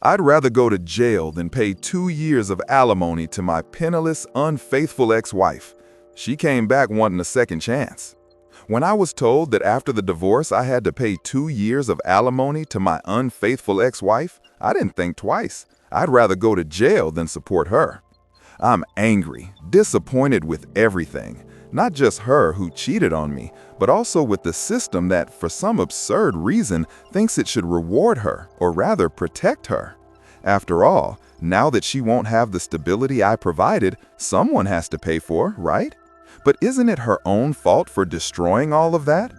I'd rather go to jail than pay 2 years of alimony to my penniless, unfaithful ex-wife. She came back wanting a second chance. When I was told that after the divorce I had to pay 2 years of alimony to my unfaithful ex-wife, I didn't think twice. I'd rather go to jail than support her. I'm angry, disappointed with everything. Not just her who cheated on me, but also with the system that, for some absurd reason, thinks it should reward her, or rather protect her. After all, now that she won't have the stability I provided, someone has to pay for, right? But isn't it her own fault for destroying all of that?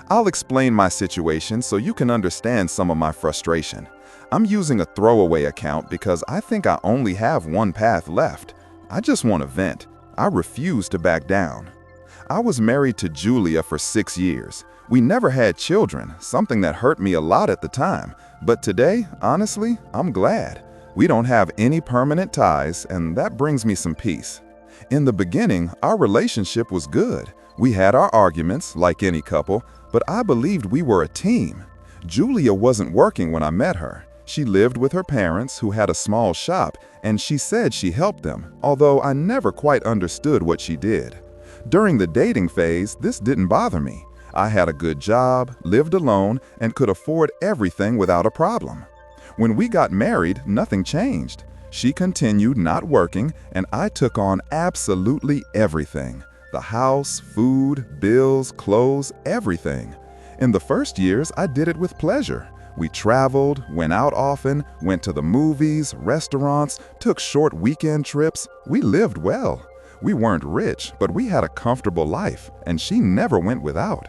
I'll explain my situation so you can understand some of my frustration. I'm using a throwaway account because I think I only have one path left. I just want to vent. I refuse to back down. I was married to Julia for 6 years. We never had children, something that hurt me a lot at the time. But today, honestly, I'm glad. We don't have any permanent ties, and that brings me some peace. In the beginning, our relationship was good. We had our arguments, like any couple, but I believed we were a team. Julia wasn't working when I met her. She lived with her parents, who had a small shop, and she said she helped them, although I never quite understood what she did. During the dating phase, this didn't bother me. I had a good job, lived alone, and could afford everything without a problem. When we got married, nothing changed. She continued not working, and I took on absolutely everything. The house, food, bills, clothes, everything. In the first years, I did it with pleasure. We traveled, went out often, went to the movies, restaurants, took short weekend trips. We lived well. We weren't rich, but we had a comfortable life, and she never went without.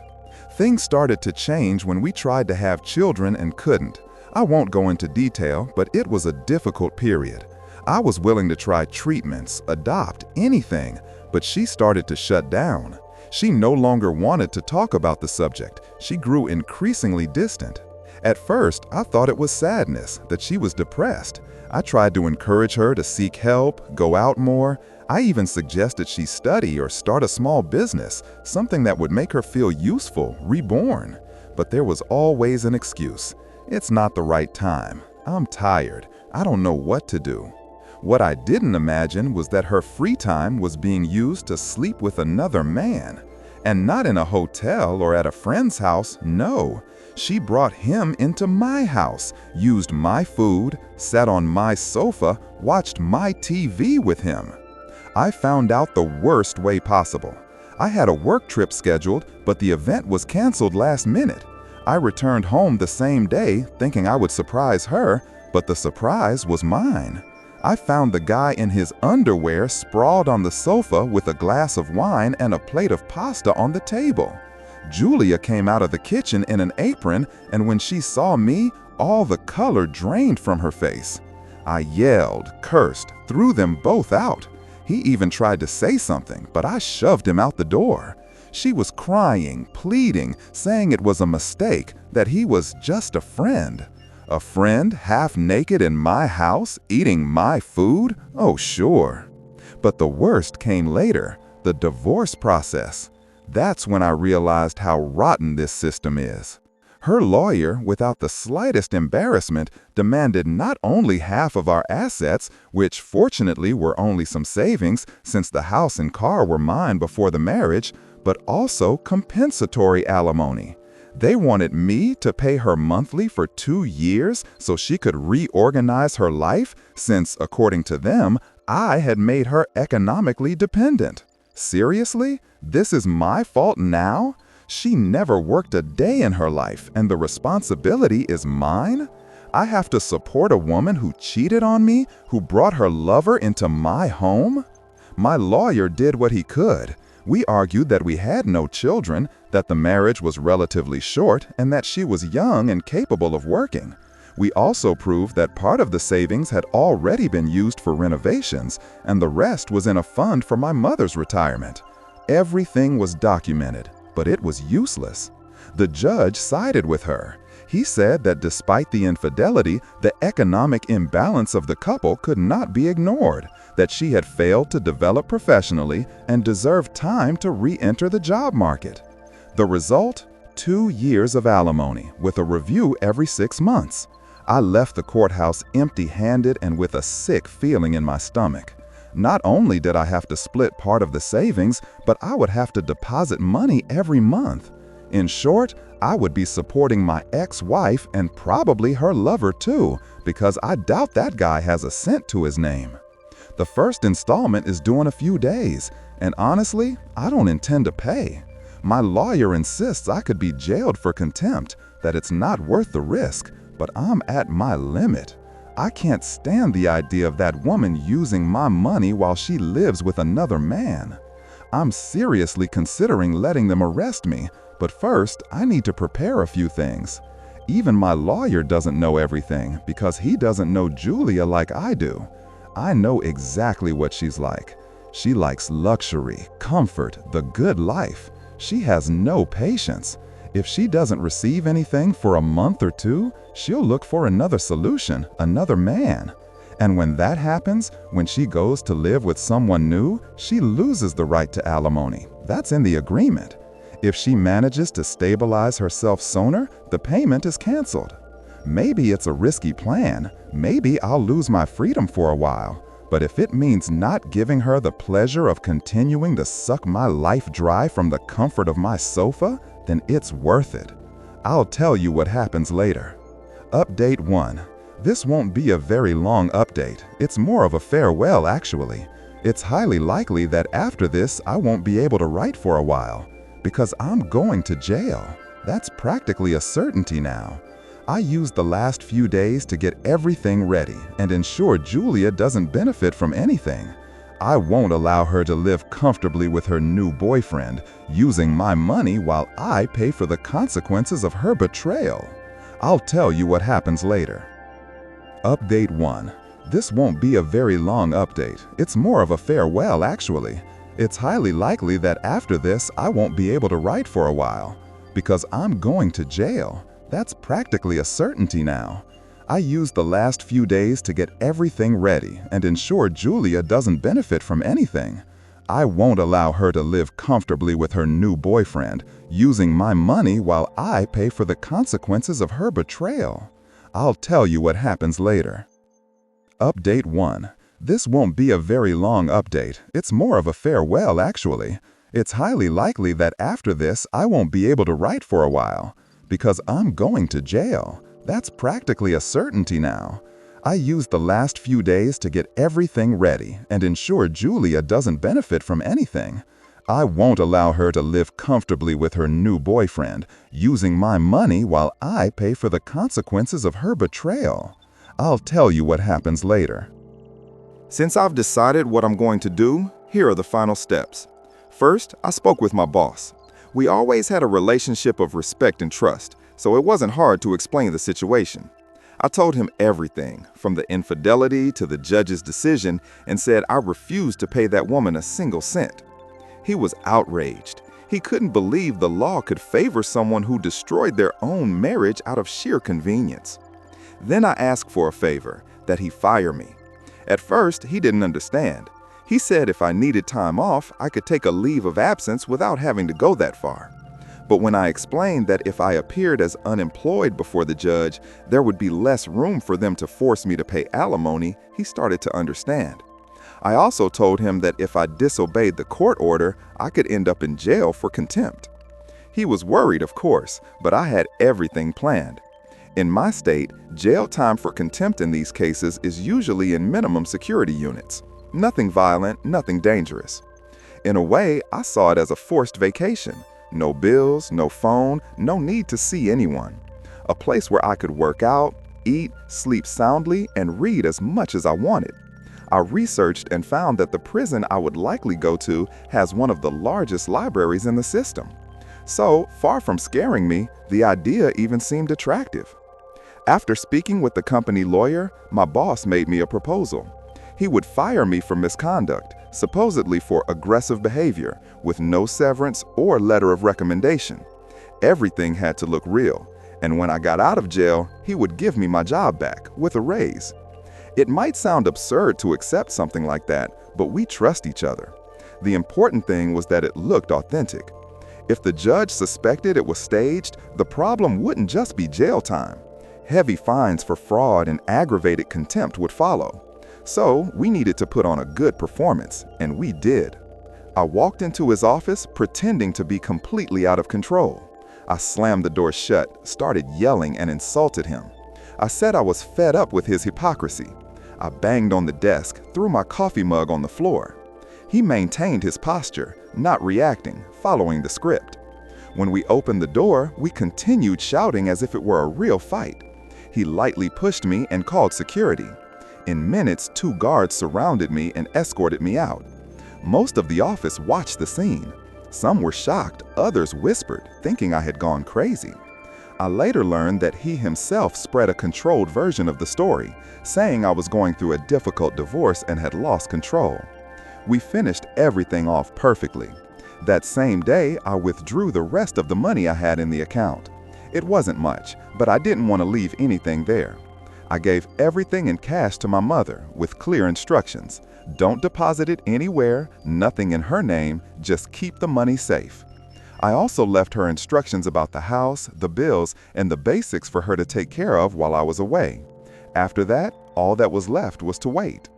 Things started to change when we tried to have children and couldn't. I won't go into detail, but it was a difficult period. I was willing to try treatments, adopt, anything, but she started to shut down. She no longer wanted to talk about the subject. She grew increasingly distant. At first, I thought it was sadness, that she was depressed. I tried to encourage her to seek help, go out more. I even suggested she study or start a small business, something that would make her feel useful, reborn. But there was always an excuse. It's not the right time. I'm tired. I don't know what to do. What I didn't imagine was that her free time was being used to sleep with another man. And not in a hotel or at a friend's house, no. She brought him into my house, used my food, sat on my sofa, watched my TV with him. I found out the worst way possible. I had a work trip scheduled, but the event was canceled last minute. I returned home the same day, thinking I would surprise her, but the surprise was mine. I found the guy in his underwear sprawled on the sofa with a glass of wine and a plate of pasta on the table. Julia came out of the kitchen in an apron, and when she saw me, all the color drained from her face. I yelled, cursed, threw them both out. He even tried to say something, but I shoved him out the door. She was crying, pleading, saying it was a mistake, that he was just a friend. A friend half naked in my house, eating my food? Oh, sure. But the worst came later, the divorce process. That's when I realized how rotten this system is. Her lawyer, without the slightest embarrassment, demanded not only half of our assets, which fortunately were only some savings since the house and car were mine before the marriage, but also compensatory alimony. They wanted me to pay her monthly for 2 years so she could reorganize her life since, according to them, I had made her economically dependent. Seriously? This is my fault now? She never worked a day in her life, and the responsibility is mine? I have to support a woman who cheated on me, who brought her lover into my home? My lawyer did what he could. We argued that we had no children, that the marriage was relatively short, and that she was young and capable of working. We also proved that part of the savings had already been used for renovations, and the rest was in a fund for my mother's retirement. Everything was documented, but it was useless. The judge sided with her. He said that despite the infidelity, the economic imbalance of the couple could not be ignored, that she had failed to develop professionally and deserved time to re-enter the job market. The result? 2 years of alimony, with a review every 6 months. I left the courthouse empty-handed and with a sick feeling in my stomach. Not only did I have to split part of the savings, but I would have to deposit money every month. In short, I would be supporting my ex-wife and probably her lover too, because I doubt that guy has a cent to his name. The first installment is due in a few days, and honestly, I don't intend to pay. My lawyer insists I could be jailed for contempt, that it's not worth the risk, but I'm at my limit. I can't stand the idea of that woman using my money while she lives with another man. I'm seriously considering letting them arrest me, but first I need to prepare a few things. Even my lawyer doesn't know everything because he doesn't know Julia like I do. I know exactly what she's like. She likes luxury, comfort, the good life. She has no patience. If she doesn't receive anything for a month or two, she'll look for another solution, another man. And when that happens, when she goes to live with someone new, she loses the right to alimony. That's in the agreement. If she manages to stabilize herself sooner, the payment is canceled. Maybe it's a risky plan. Maybe I'll lose my freedom for a while. But if it means not giving her the pleasure of continuing to suck my life dry from the comfort of my sofa, then it's worth it. I'll tell you what happens later. Update 1. This won't be a very long update. It's more of a farewell, actually. It's highly likely that after this, I won't be able to write for a while, because I'm going to jail. That's practically a certainty now. I used the last few days to get everything ready and ensure Julia doesn't benefit from anything. I won't allow her to live comfortably with her new boyfriend, using my money while I pay for the consequences of her betrayal. I'll tell you what happens later. Update 1. This won't be a very long update. It's more of a farewell, actually. It's highly likely that after this, I won't be able to write for a while, because I'm going to jail. That's practically a certainty now. I used the last few days to get everything ready and ensure Julia doesn't benefit from anything. I won't allow her to live comfortably with her new boyfriend, using my money while I pay for the consequences of her betrayal. I'll tell you what happens later. Update 1. This won't be a very long update. It's more of a farewell, actually. It's highly likely that after this, I won't be able to write for a while, because I'm going to jail. That's practically a certainty now. I used the last few days to get everything ready and ensure Julia doesn't benefit from anything. I won't allow her to live comfortably with her new boyfriend, using my money while I pay for the consequences of her betrayal. I'll tell you what happens later. Since I've decided what I'm going to do, here are the final steps. First, I spoke with my boss. We always had a relationship of respect and trust, so it wasn't hard to explain the situation. I told him everything, from the infidelity to the judge's decision, and said I refused to pay that woman a single cent. He was outraged. He couldn't believe the law could favor someone who destroyed their own marriage out of sheer convenience. Then I asked for a favor, that he fire me. At first, he didn't understand. He said if I needed time off, I could take a leave of absence without having to go that far. But when I explained that if I appeared as unemployed before the judge, there would be less room for them to force me to pay alimony, he started to understand. I also told him that if I disobeyed the court order, I could end up in jail for contempt. He was worried, of course, but I had everything planned. In my state, jail time for contempt in these cases is usually in minimum security units. Nothing violent, nothing dangerous. In a way, I saw it as a forced vacation. No bills, no phone, no need to see anyone. A place where I could work out, eat, sleep soundly, and read as much as I wanted. I researched and found that the prison I would likely go to has one of the largest libraries in the system. So, far from scaring me, the idea even seemed attractive. After speaking with the company lawyer, my boss made me a proposal. He would fire me for misconduct, supposedly for aggressive behavior, with no severance or letter of recommendation. Everything had to look real, and when I got out of jail, he would give me my job back, with a raise. It might sound absurd to accept something like that, but we trust each other. The important thing was that it looked authentic. If the judge suspected it was staged, the problem wouldn't just be jail time. Heavy fines for fraud and aggravated contempt would follow. So we needed to put on a good performance, and we did. I walked into his office pretending to be completely out of control. I slammed the door shut, started yelling, and insulted him. I said I was fed up with his hypocrisy. I banged on the desk, threw my coffee mug on the floor. He maintained his posture, not reacting, following the script. When we opened the door, we continued shouting as if it were a real fight. He lightly pushed me and called security. In minutes, 2 guards surrounded me and escorted me out. Most of the office watched the scene. Some were shocked, others whispered, thinking I had gone crazy. I later learned that he himself spread a controlled version of the story, saying I was going through a difficult divorce and had lost control. We finished everything off perfectly. That same day, I withdrew the rest of the money I had in the account. It wasn't much, but I didn't want to leave anything there. I gave everything in cash to my mother, with clear instructions. Don't deposit it anywhere, nothing in her name, just keep the money safe. I also left her instructions about the house, the bills, and the basics for her to take care of while I was away. After that, all that was left was to wait.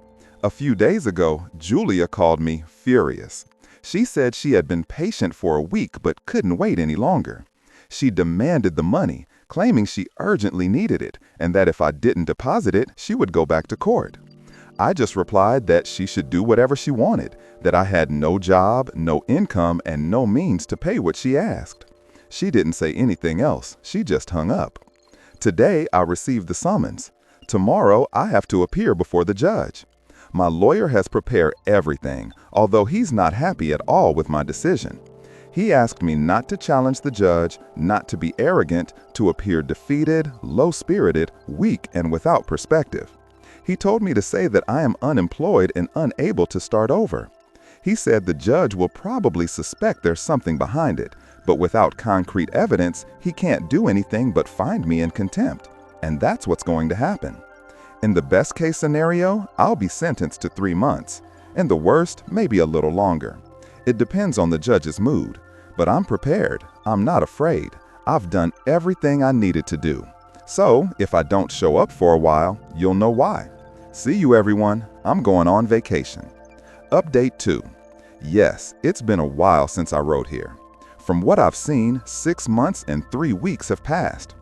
A few days ago, Julia called me furious. She said she had been patient for a week but couldn't wait any longer. She demanded the money, claiming she urgently needed it, and that if I didn't deposit it, she would go back to court. I just replied that she should do whatever she wanted, that I had no job, no income, and no means to pay what she asked. She didn't say anything else, she just hung up. Today, I received the summons. Tomorrow, I have to appear before the judge. My lawyer has prepared everything, although he's not happy at all with my decision. He asked me not to challenge the judge, not to be arrogant, to appear defeated, low-spirited, weak, and without perspective. He told me to say that I am unemployed and unable to start over. He said the judge will probably suspect there's something behind it, but without concrete evidence, he can't do anything but find me in contempt. And that's what's going to happen. In the best case scenario, I'll be sentenced to 3 months. In the worst, maybe a little longer. It depends on the judge's mood. But I'm prepared. I'm not afraid. I've done everything I needed to do. So, if I don't show up for a while, you'll know why. See you, everyone. I'm going on vacation. Update 2. Yes, it's been a while since I wrote here. From what I've seen, 6 months and 3 weeks have passed.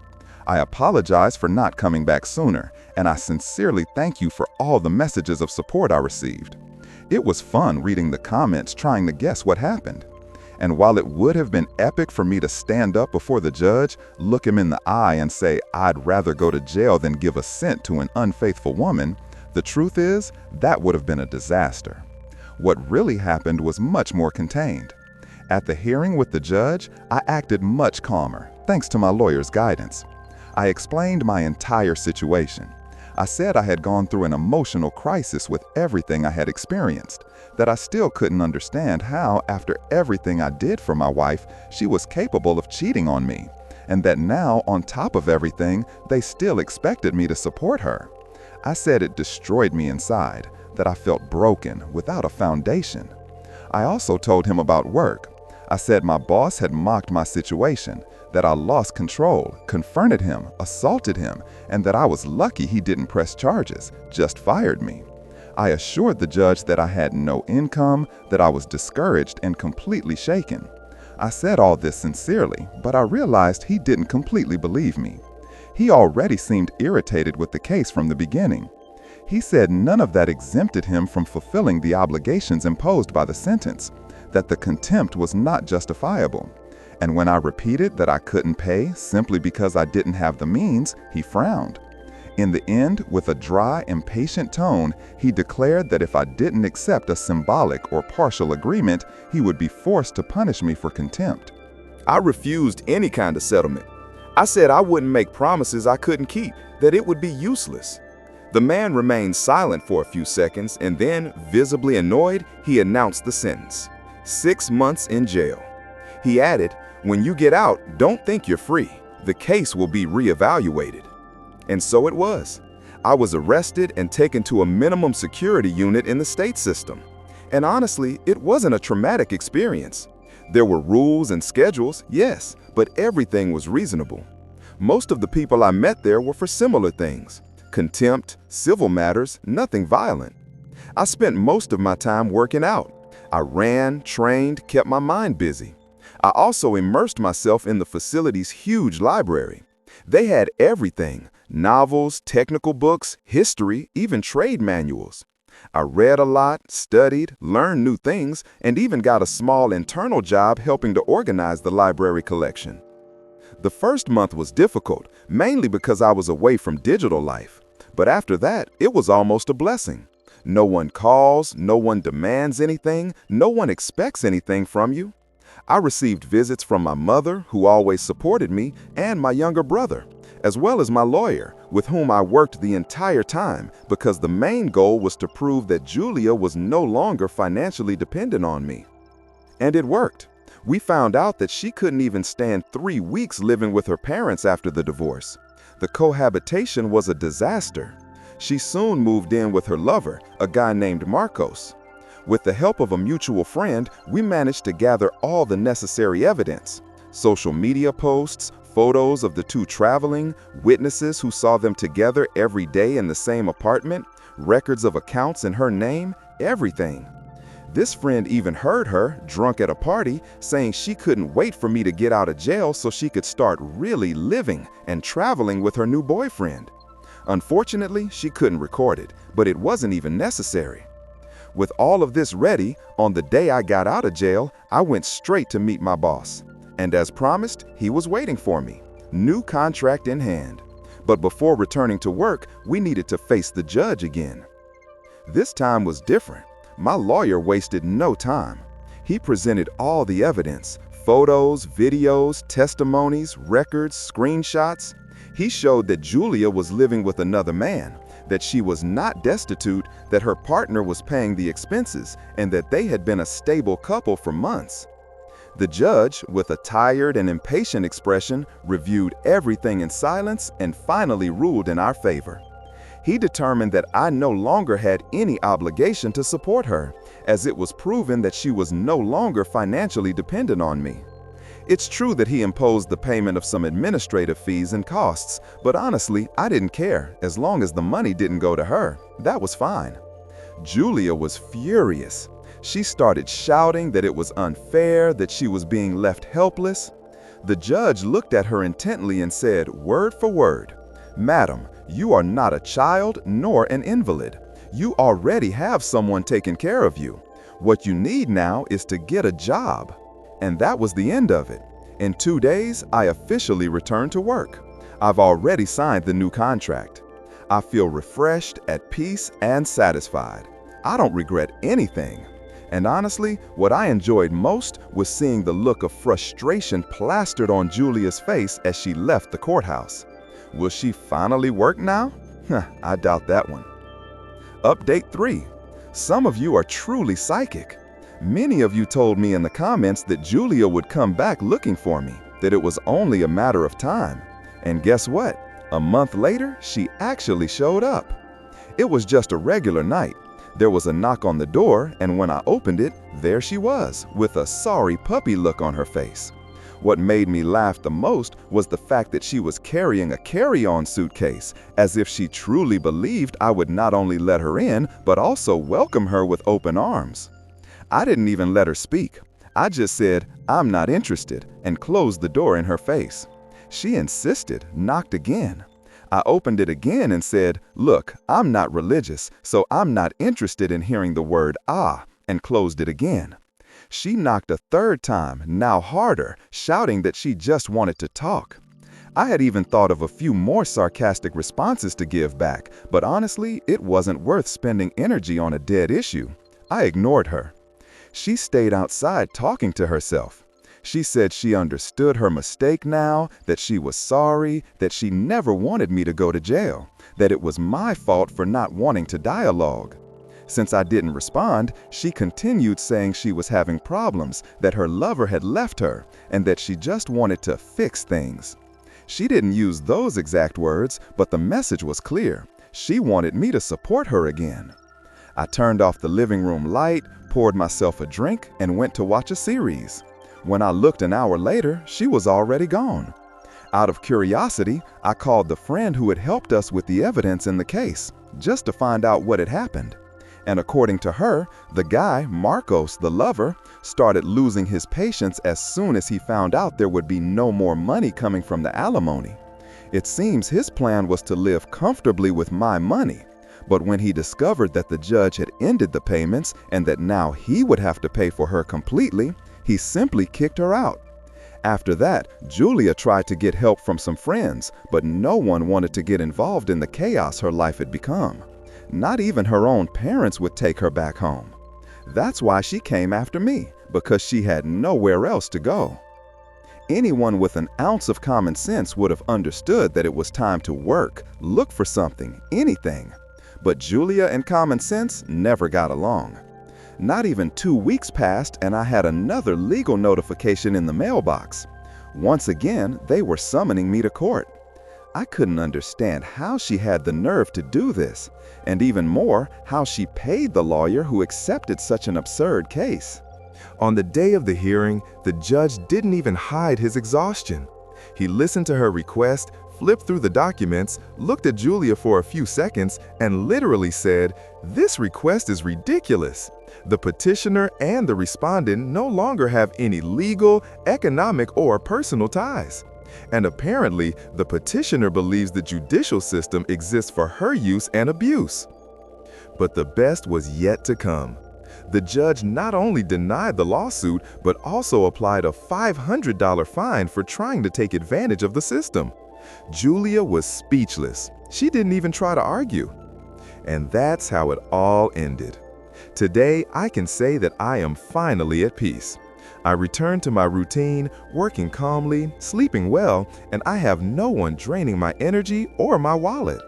I apologize for not coming back sooner, and I sincerely thank you for all the messages of support I received. It was fun reading the comments trying to guess what happened. And while it would have been epic for me to stand up before the judge, look him in the eye and say I'd rather go to jail than give a cent to an unfaithful woman, the truth is that would have been a disaster. What really happened was much more contained. At the hearing with the judge, I acted much calmer, thanks to my lawyer's guidance. I explained my entire situation. I said I had gone through an emotional crisis with everything I had experienced, that I still couldn't understand how, after everything I did for my wife, she was capable of cheating on me, and that now, on top of everything, they still expected me to support her. I said it destroyed me inside, that I felt broken, without a foundation. I also told him about work. I said my boss had mocked my situation, that I lost control, confronted him, assaulted him, and that I was lucky he didn't press charges, just fired me. I assured the judge that I had no income, that I was discouraged and completely shaken. I said all this sincerely, but I realized he didn't completely believe me. He already seemed irritated with the case from the beginning. He said none of that exempted him from fulfilling the obligations imposed by the sentence, that the contempt was not justifiable. And when I repeated that I couldn't pay simply because I didn't have the means, he frowned. In the end, with a dry, impatient tone, he declared that if I didn't accept a symbolic or partial agreement, he would be forced to punish me for contempt. I refused any kind of settlement. I said I wouldn't make promises I couldn't keep, that it would be useless. The man remained silent for a few seconds, and then, visibly annoyed, he announced the sentence: 6 months in jail. He added, "When you get out, don't think you're free. The case will be reevaluated." And so it was. I was arrested and taken to a minimum security unit in the state system. And honestly, it wasn't a traumatic experience. There were rules and schedules, yes, but everything was reasonable. Most of the people I met there were for similar things: contempt, civil matters, nothing violent. I spent most of my time working out. I ran, trained, kept my mind busy. I also immersed myself in the facility's huge library. They had everything: novels, technical books, history, even trade manuals. I read a lot, studied, learned new things, and even got a small internal job helping to organize the library collection. The first month was difficult, mainly because I was away from digital life. But after that, it was almost a blessing. No one calls, no one demands anything, no one expects anything from you. I received visits from my mother, who always supported me, and my younger brother, as well as my lawyer, with whom I worked the entire time because the main goal was to prove that Julia was no longer financially dependent on me. And it worked. We found out that she couldn't even stand 3 weeks living with her parents after the divorce. The cohabitation was a disaster. She soon moved in with her lover, a guy named Marcos. With the help of a mutual friend, we managed to gather all the necessary evidence: social media posts, photos of the two traveling, witnesses who saw them together every day in the same apartment, records of accounts in her name, everything. This friend even heard her, drunk at a party, saying she couldn't wait for me to get out of jail so she could start really living and traveling with her new boyfriend. Unfortunately, she couldn't record it, but it wasn't even necessary. With all of this ready, on the day I got out of jail, I went straight to meet my boss. And as promised, he was waiting for me, new contract in hand. But before returning to work, we needed to face the judge again. This time was different. My lawyer wasted no time. He presented all the evidence: photos, videos, testimonies, records, screenshots. He showed that Julia was living with another man, that she was not destitute, that her partner was paying the expenses, and that they had been a stable couple for months. The judge, with a tired and impatient expression, reviewed everything in silence and finally ruled in our favor. He determined that I no longer had any obligation to support her, as it was proven that she was no longer financially dependent on me. It's true that he imposed the payment of some administrative fees and costs, but honestly, I didn't care as long as the money didn't go to her. That was fine. Julia was furious. She started shouting that it was unfair, that she was being left helpless. The judge looked at her intently and said, word for word, "Madam, you are not a child nor an invalid. You already have someone taking care of you. What you need now is to get a job." And that was the end of it. In 2 days, I officially returned to work. I've already signed the new contract. I feel refreshed, at peace, and satisfied. I don't regret anything. And honestly, what I enjoyed most was seeing the look of frustration plastered on Julia's face as she left the courthouse. Will she finally work now? I doubt that one. Update 3. Some of you are truly psychic. Many of you told me in the comments that Julia would come back looking for me, that it was only a matter of time. And guess what? A month later, she actually showed up. It was just a regular night. There was a knock on the door, and when I opened it, there she was, with a sorry puppy look on her face. What made me laugh the most was the fact that she was carrying a carry-on suitcase, as if she truly believed I would not only let her in, but also welcome her with open arms. I didn't even let her speak. I just said, "I'm not interested," and closed the door in her face. She insisted, knocked again. I opened it again and said, "Look, I'm not religious, so I'm not interested in hearing the word ah," and closed it again. She knocked a third time, now harder, shouting that she just wanted to talk. I had even thought of a few more sarcastic responses to give back, but honestly, it wasn't worth spending energy on a dead issue. I ignored her. She stayed outside talking to herself. She said she understood her mistake now, that she was sorry, that she never wanted me to go to jail, that it was my fault for not wanting to dialogue. Since I didn't respond, she continued saying she was having problems, that her lover had left her, and that she just wanted to fix things. She didn't use those exact words, but the message was clear. She wanted me to support her again. I turned off the living room light, poured myself a drink, and went to watch a series. When I looked an hour later, she was already gone. Out of curiosity, I called the friend who had helped us with the evidence in the case, just to find out what had happened. And according to her, the guy, Marcos, the lover, started losing his patience as soon as he found out there would be no more money coming from the alimony. It seems his plan was to live comfortably with my money, but when he discovered that the judge had ended the payments and that now he would have to pay for her completely, he simply kicked her out. After that, Julia tried to get help from some friends, but no one wanted to get involved in the chaos her life had become. Not even her own parents would take her back home. That's why she came after me, because she had nowhere else to go. Anyone with an ounce of common sense would have understood that it was time to work, look for something, anything. But Julia and common sense never got along. Not even 2 weeks passed and I had another legal notification in the mailbox. Once again, they were summoning me to court. I couldn't understand how she had the nerve to do this, and even more, how she paid the lawyer who accepted such an absurd case. On the day of the hearing, the judge didn't even hide his exhaustion. He listened to her request, flipped through the documents, looked at Julia for a few seconds, and literally said, "This request is ridiculous. The petitioner and the respondent no longer have any legal, economic, or personal ties. And apparently, the petitioner believes the judicial system exists for her use and abuse." But the best was yet to come. The judge not only denied the lawsuit, but also applied a $500 fine for trying to take advantage of the system. Julia was speechless. She didn't even try to argue. And that's how it all ended. Today, I can say that I am finally at peace. I return to my routine, working calmly, sleeping well, and I have no one draining my energy or my wallet.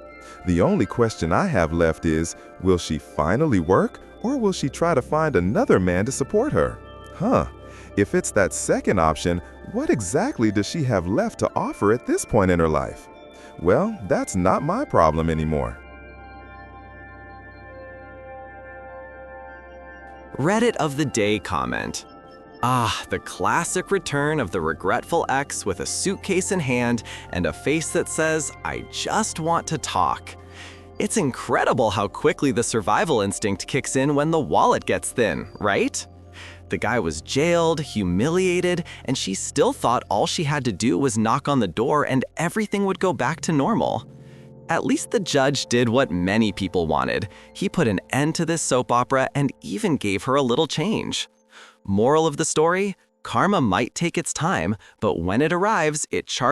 The only question I have left is, will she finally work, or will she try to find another man to support her? If it's that second option, what exactly does she have left to offer at this point in her life? Well, that's not my problem anymore. Reddit of the Day comment. Ah, the classic return of the regretful ex with a suitcase in hand and a face that says, "I just want to talk." It's incredible how quickly the survival instinct kicks in when the wallet gets thin, right? The guy was jailed, humiliated, and she still thought all she had to do was knock on the door and everything would go back to normal. At least the judge did what many people wanted. He put an end to this soap opera and even gave her a little change. Moral of the story: karma might take its time, but when it arrives, it charges